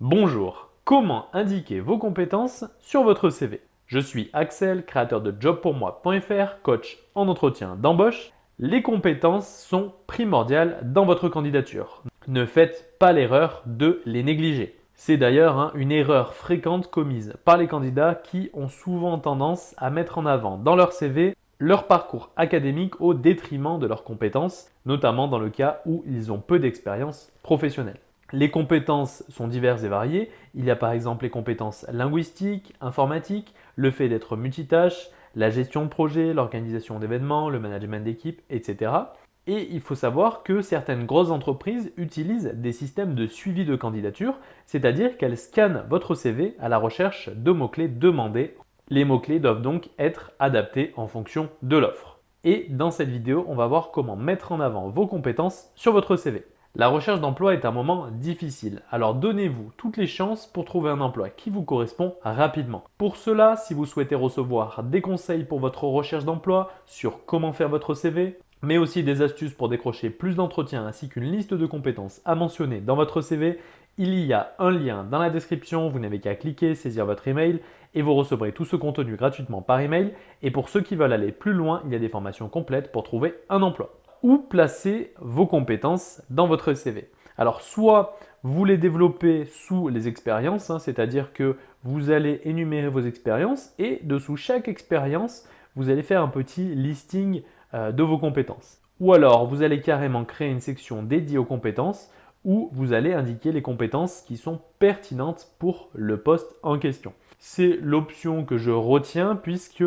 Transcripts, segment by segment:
Bonjour, comment indiquer vos compétences sur votre CV? Je suis Axel, créateur de jobpourmoi.fr, coach en entretien d'embauche. Les compétences sont primordiales dans votre candidature. Ne faites pas l'erreur de les négliger. C'est d'ailleurs une erreur fréquente commise par les candidats qui ont souvent tendance à mettre en avant dans leur CV leur parcours académique au détriment de leurs compétences, notamment dans le cas où ils ont peu d'expérience professionnelle. Les compétences sont diverses et variées. Il y a par exemple les compétences linguistiques, informatiques, le fait d'être multitâche, la gestion de projet, l'organisation d'événements, le management d'équipe, etc. Et il faut savoir que certaines grosses entreprises utilisent des systèmes de suivi de candidature, c'est-à-dire qu'elles scannent votre CV à la recherche de mots-clés demandés. Les mots-clés doivent donc être adaptés en fonction de l'offre. Et dans cette vidéo, on va voir comment mettre en avant vos compétences sur votre CV. La recherche d'emploi est un moment difficile, alors donnez-vous toutes les chances pour trouver un emploi qui vous correspond rapidement. Pour cela, si vous souhaitez recevoir des conseils pour votre recherche d'emploi sur comment faire votre CV, mais aussi des astuces pour décrocher plus d'entretiens ainsi qu'une liste de compétences à mentionner dans votre CV, il y a un lien dans la description, vous n'avez qu'à cliquer, saisir votre email et vous recevrez tout ce contenu gratuitement par email. Et pour ceux qui veulent aller plus loin, il y a des formations complètes pour trouver un emploi. Où placer vos compétences dans votre CV? Alors soit vous les développez sous les expériences, c'est-à-dire que vous allez énumérer vos expériences et dessous chaque expérience, vous allez faire un petit listing de vos compétences. Ou alors vous allez carrément créer une section dédiée aux compétences où vous allez indiquer les compétences qui sont pertinentes pour le poste en question. C'est l'option que je retiens puisque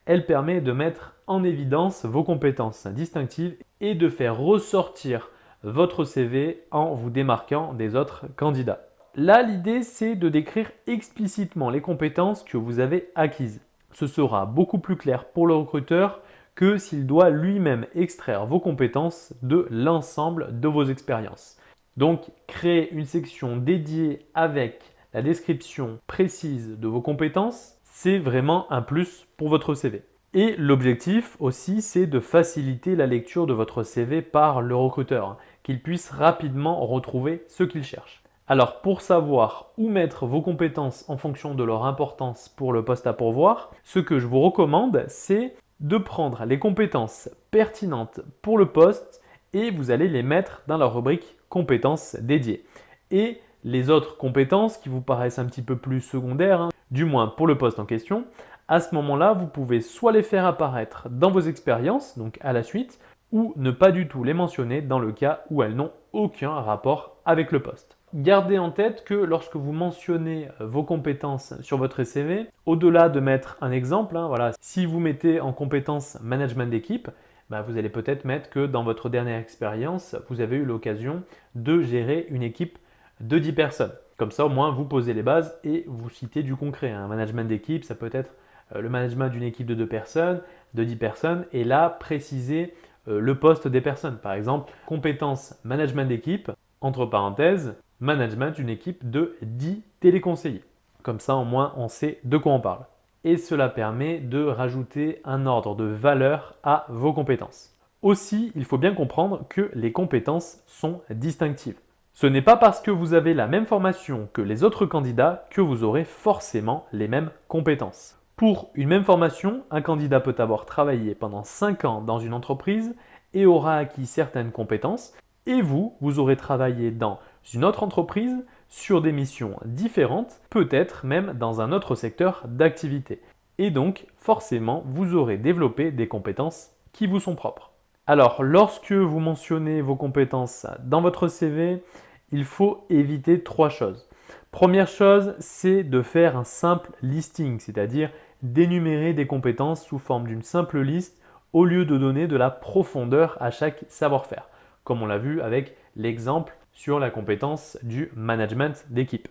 elle permet de mettre en évidence vos compétences distinctives et de faire ressortir votre CV en vous démarquant des autres candidats. Là, l'idée, c'est de décrire explicitement les compétences que vous avez acquises. Ce sera beaucoup plus clair pour le recruteur que s'il doit lui-même extraire vos compétences de l'ensemble de vos expériences. Donc, créer une section dédiée avec la description précise de vos compétences, c'est vraiment un plus pour votre CV. Et l'objectif aussi, c'est de faciliter la lecture de votre CV par le recruteur, qu'il puisse rapidement retrouver ce qu'il cherche. Alors pour savoir où mettre vos compétences en fonction de leur importance pour le poste à pourvoir, ce que je vous recommande, c'est de prendre les compétences pertinentes pour le poste et vous allez les mettre dans la rubrique compétences dédiées. Et les autres compétences qui vous paraissent un petit peu plus secondaires, du moins pour le poste en question, à ce moment-là, vous pouvez soit les faire apparaître dans vos expériences, donc à la suite, ou ne pas du tout les mentionner dans le cas où elles n'ont aucun rapport avec le poste. Gardez en tête que lorsque vous mentionnez vos compétences sur votre CV, au-delà de mettre un exemple, si vous mettez en compétence management d'équipe, vous allez peut-être mettre que dans votre dernière expérience, vous avez eu l'occasion de gérer une équipe de 10 personnes. Comme ça, au moins, vous posez les bases et vous citez du concret. Un management d'équipe, ça peut être le management d'une équipe de 2 personnes, de 10 personnes, et là, préciser le poste des personnes. Par exemple, compétences management d'équipe, entre parenthèses, management d'une équipe de 10 téléconseillers. Comme ça, au moins, on sait de quoi on parle. Et cela permet de rajouter un ordre de valeur à vos compétences. Aussi, il faut bien comprendre que les compétences sont distinctives. Ce n'est pas parce que vous avez la même formation que les autres candidats que vous aurez forcément les mêmes compétences. Pour une même formation, un candidat peut avoir travaillé pendant 5 ans dans une entreprise et aura acquis certaines compétences, et vous aurez travaillé dans une autre entreprise sur des missions différentes, peut-être même dans un autre secteur d'activité. Et donc, forcément, vous aurez développé des compétences qui vous sont propres. Alors, lorsque vous mentionnez vos compétences dans votre CV, il faut éviter 3 choses. Première chose, c'est de faire un simple listing, c'est-à-dire d'énumérer des compétences sous forme d'une simple liste au lieu de donner de la profondeur à chaque savoir-faire, comme on l'a vu avec l'exemple sur la compétence du management d'équipe.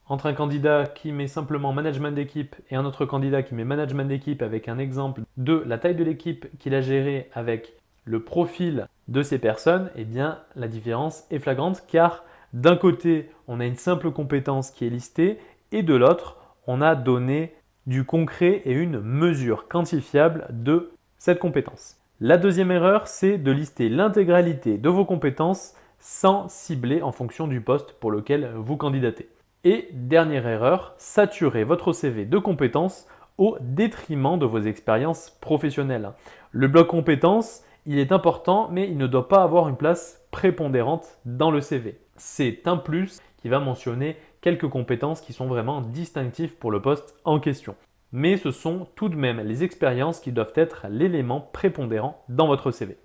Entre un candidat qui met simplement management d'équipe et un autre candidat qui met management d'équipe avec un exemple de la taille de l'équipe qu'il a gérée avec le profil de ces personnes, eh bien la différence est flagrante car d'un côté, on a une simple compétence qui est listée et de l'autre, on a donné du concret et une mesure quantifiable de cette compétence. La deuxième erreur, c'est de lister l'intégralité de vos compétences sans cibler en fonction du poste pour lequel vous candidatez. Et dernière erreur, saturer votre CV de compétences au détriment de vos expériences professionnelles. Le bloc compétences, il est important, mais il ne doit pas avoir une place prépondérante dans le CV. C'est un plus qui va mentionner quelques compétences qui sont vraiment distinctives pour le poste en question. Mais ce sont tout de même les expériences qui doivent être l'élément prépondérant dans votre CV.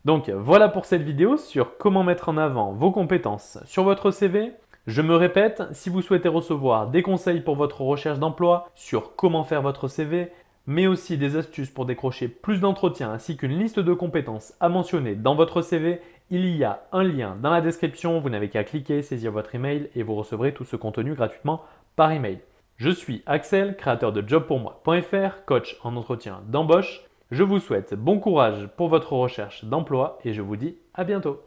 Donc voilà pour cette vidéo sur comment mettre en avant vos compétences sur votre CV. Je me répète, si vous souhaitez recevoir des conseils pour votre recherche d'emploi, sur comment faire votre CV, mais aussi des astuces pour décrocher plus d'entretiens ainsi qu'une liste de compétences à mentionner dans votre CV, il y a un lien dans la description, vous n'avez qu'à cliquer, saisir votre email et vous recevrez tout ce contenu gratuitement par email. Je suis Axel, créateur de jobpourmoi.fr, coach en entretien d'embauche. Je vous souhaite bon courage pour votre recherche d'emploi et je vous dis à bientôt.